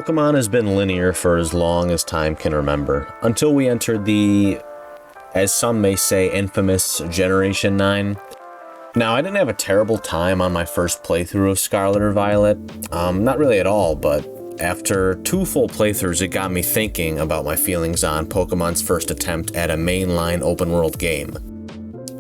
Pokemon has been linear for as long as time can remember, until we entered the, as some may say, infamous Generation 9. Now, I didn't have a terrible time on my first playthrough of Scarlet or Violet. Not really at all, but after 2 full playthroughs, it got me thinking about my feelings on Pokemon's first attempt at a mainline open-world game.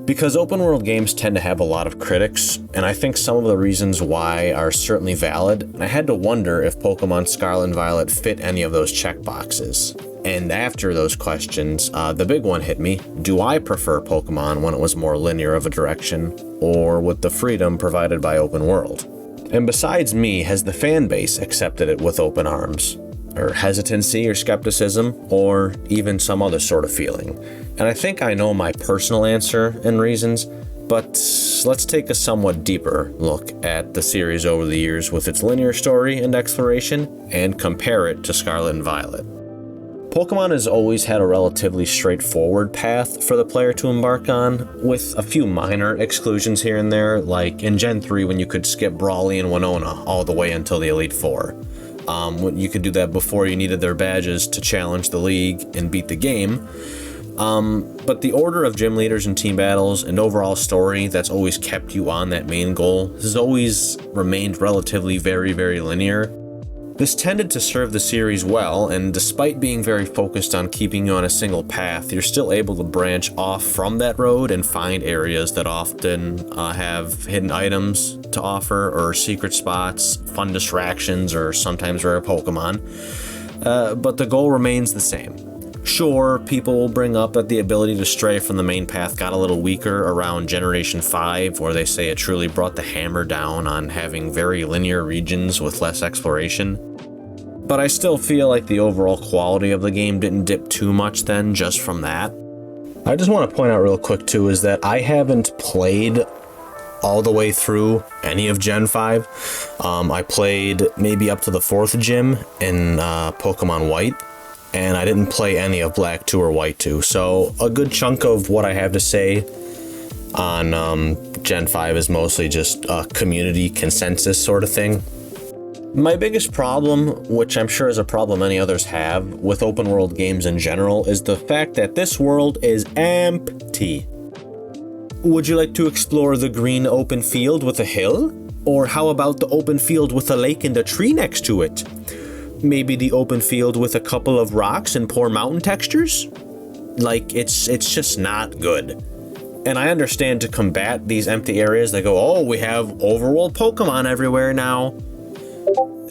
Because open-world games tend to have a lot of critics, and I think some of the reasons why are certainly valid, and I had to wonder if Pokemon Scarlet and Violet fit any of those checkboxes. And after those questions, the big one hit me: do I prefer Pokemon when it was more linear of a direction, or with the freedom provided by open world? And besides me, has the fan base accepted it with open arms? Or hesitancy or skepticism, or even some other sort of feeling? And I think I know my personal answer and reasons, but let's take a somewhat deeper look at the series over the years with its linear story and exploration, and compare it to Scarlet and Violet. Pokemon has always had a relatively straightforward path for the player to embark on, with a few minor exclusions here and there, like in Gen 3 when you could skip Brawly and Winona all the way until the Elite Four. You could do that before you needed their badges to challenge the league and beat the game. But the order of gym leaders and team battles and overall story that's always kept you on that main goal has always remained relatively very, very linear. This tended to serve the series well, and despite being very focused on keeping you on a single path, you're still able to branch off from that road and find areas that often have hidden items to offer, or secret spots, fun distractions, or sometimes rare Pokemon. But the goal remains the same. Sure, people will bring up that the ability to stray from the main path got a little weaker around Generation 5, where they say it truly brought the hammer down on having very linear regions with less exploration. But I still feel like the overall quality of the game didn't dip too much then just from that. I just want to point out real quick too is that I haven't played all the way through any of Gen 5. I played maybe up to the 4th gym in Pokemon White, and I didn't play any of Black 2 or White 2, so a good chunk of what I have to say on Gen 5 is mostly just a community consensus sort of thing. My biggest problem, which I'm sure is a problem many others have, with open world games in general, is the fact that this world is empty. Would you like to explore the green open field with a hill? Or how about the open field with a lake and a tree next to it? Maybe the open field with a couple of rocks and poor mountain textures? Like, it's just not good. And I understand to combat these empty areas, they go, oh, we have overworld Pokemon everywhere now.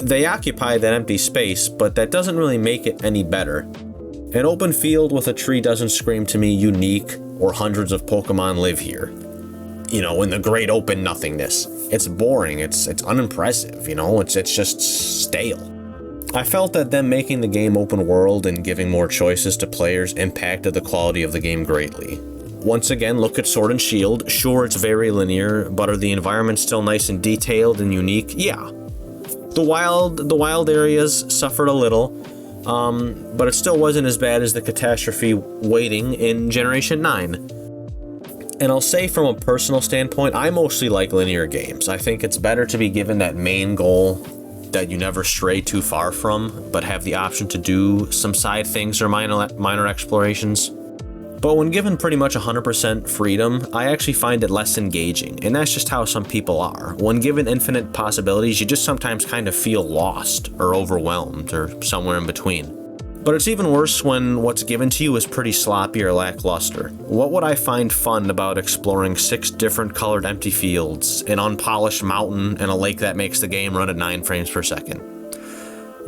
They occupy that empty space, but that doesn't really make it any better. An open field with a tree doesn't scream to me unique or hundreds of Pokemon live here. You know, in the great open nothingness. It's boring, it's unimpressive, you know, it's just stale. I felt that them making the game open world and giving more choices to players impacted the quality of the game greatly. Once again, look at Sword and Shield. Sure, it's very linear, but are the environments still nice and detailed and unique? Yeah. The wild areas suffered a little, but it still wasn't as bad as the catastrophe waiting in Generation 9. And I'll say from a personal standpoint, I mostly like linear games. I think it's better to be given that main goal that you never stray too far from, but have the option to do some side things or minor explorations. But when given pretty much 100% freedom, I actually find it less engaging, and that's just how some people are. When given infinite possibilities, you just sometimes kind of feel lost or overwhelmed or somewhere in between. But it's even worse when what's given to you is pretty sloppy or lackluster. What would I find fun about exploring 6 different colored empty fields, an unpolished mountain, and a lake that makes the game run at 9 frames per second?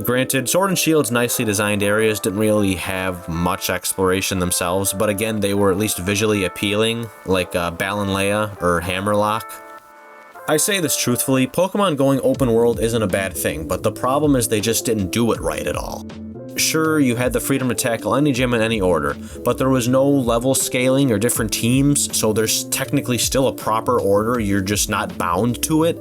Granted, Sword and Shield's nicely designed areas didn't really have much exploration themselves, but again, they were at least visually appealing, like Balanlea or Hammerlock. I say this truthfully, Pokemon going open world isn't a bad thing, but the problem is they just didn't do it right at all. Sure, you had the freedom to tackle any gym in any order, but there was no level scaling or different teams, so there's technically still a proper order, you're just not bound to it.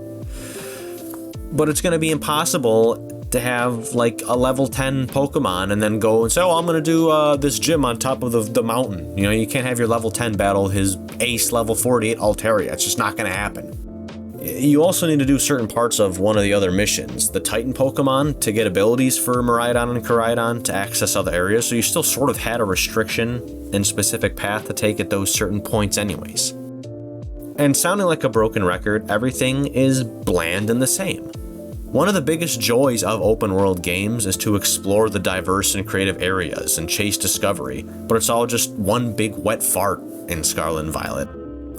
But it's going to be impossible to have like a level 10 Pokemon and then go and say, oh, I'm going to do this gym on top of the mountain. You know, you can't have your level 10 battle his ace level 48 Altaria. It's just not going to happen. You also need to do certain parts of one of the other missions, the Titan Pokemon, to get abilities for Miraidon and Koraidon to access other areas, so you still sort of had a restriction and specific path to take at those certain points anyways. And sounding like a broken record, everything is bland and the same. One of the biggest joys of open world games is to explore the diverse and creative areas and chase discovery, but it's all just one big wet fart in Scarlet and Violet.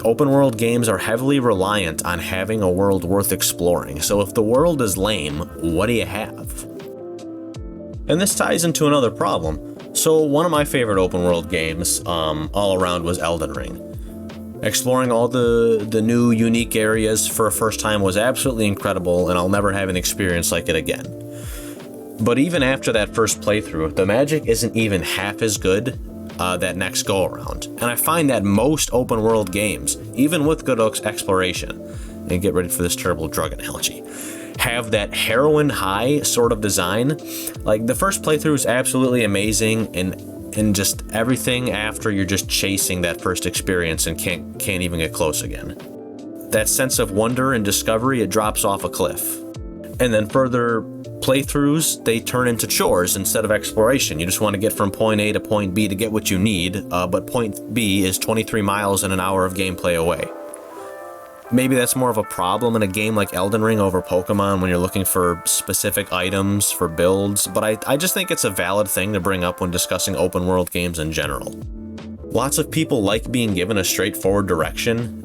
Open world games are heavily reliant on having a world worth exploring, so if the world is lame, what do you have? And this ties into another problem. So one of my favorite open world games all around was Elden Ring. Exploring all the new unique areas for a first time was absolutely incredible, and I'll never have an experience like it again. But even after that first playthrough, the magic isn't even half as good that next go around. And I find that most open world games, even with good exploration, and get ready for this terrible drug analogy, have that heroin high sort of design. Like the first playthrough is absolutely amazing, and just everything after, you're just chasing that first experience and can't even get close again. That sense of wonder and discovery, it drops off a cliff. And then further playthroughs, they turn into chores instead of exploration. You just want to get from point A to point B to get what you need, but point B is 23 miles and an hour of gameplay away. Maybe that's more of a problem in a game like Elden Ring over Pokemon when you're looking for specific items for builds, but I just think it's a valid thing to bring up when discussing open world games in general. Lots of people like being given a straightforward direction,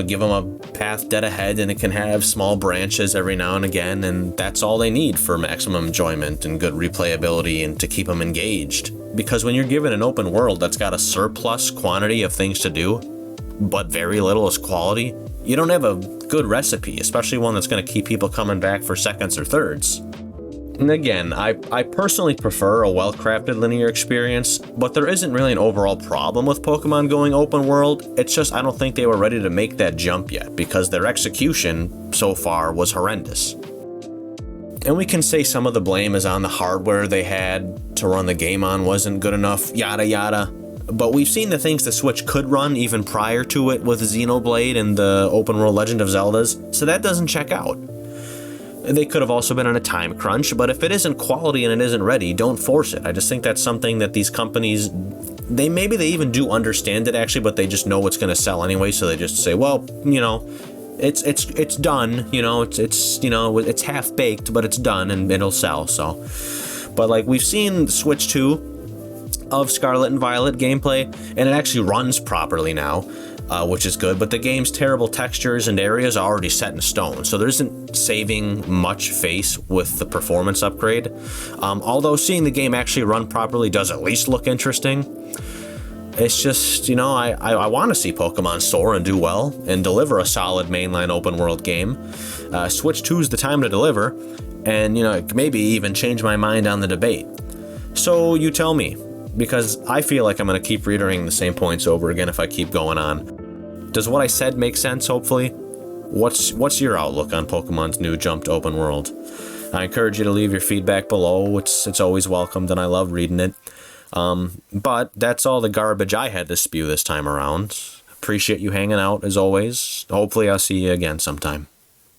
give them a path dead ahead, and it can have small branches every now and again, and that's all they need for maximum enjoyment and good replayability and to keep them engaged. Because when you're given an open world that's got a surplus quantity of things to do, but very little is quality, you don't have a good recipe, especially one that's going to keep people coming back for seconds or thirds. And again, I personally prefer a well-crafted linear experience, but there isn't really an overall problem with Pokemon going open world. It's just I don't think they were ready to make that jump yet, because their execution so far was horrendous. And we can say some of the blame is on the hardware they had to run the game on wasn't good enough, yada yada. But we've seen the things the Switch could run even prior to it with Xenoblade and the open world Legend of Zeldas, so that doesn't check out. They could have also been on a time crunch, but if it isn't quality and it isn't ready, don't force it. I just think that's something that these companies, maybe they even do understand it actually, but they just know what's going to sell anyway, so they just say, well, it's done, it's half baked, but it's done and it'll sell. So, but like we've seen Switch 2 of Scarlet and Violet gameplay, and it actually runs properly now, which is good, but the game's terrible textures and areas are already set in stone, so there isn't saving much face with the performance upgrade. Although seeing the game actually run properly does at least look interesting. It's just, I want to see Pokemon soar and do well and deliver a solid mainline open world game. Switch 2 is the time to deliver, and maybe even change my mind on the debate. So you tell me, because I feel like I'm going to keep reiterating the same points over again if I keep going on. Does what I said make sense, hopefully? What's your outlook on Pokemon's new jump to open world? I encourage you to leave your feedback below. It's always welcomed, and I love reading it. But that's all the garbage I had to spew this time around. Appreciate you hanging out, as always. Hopefully I'll see you again sometime.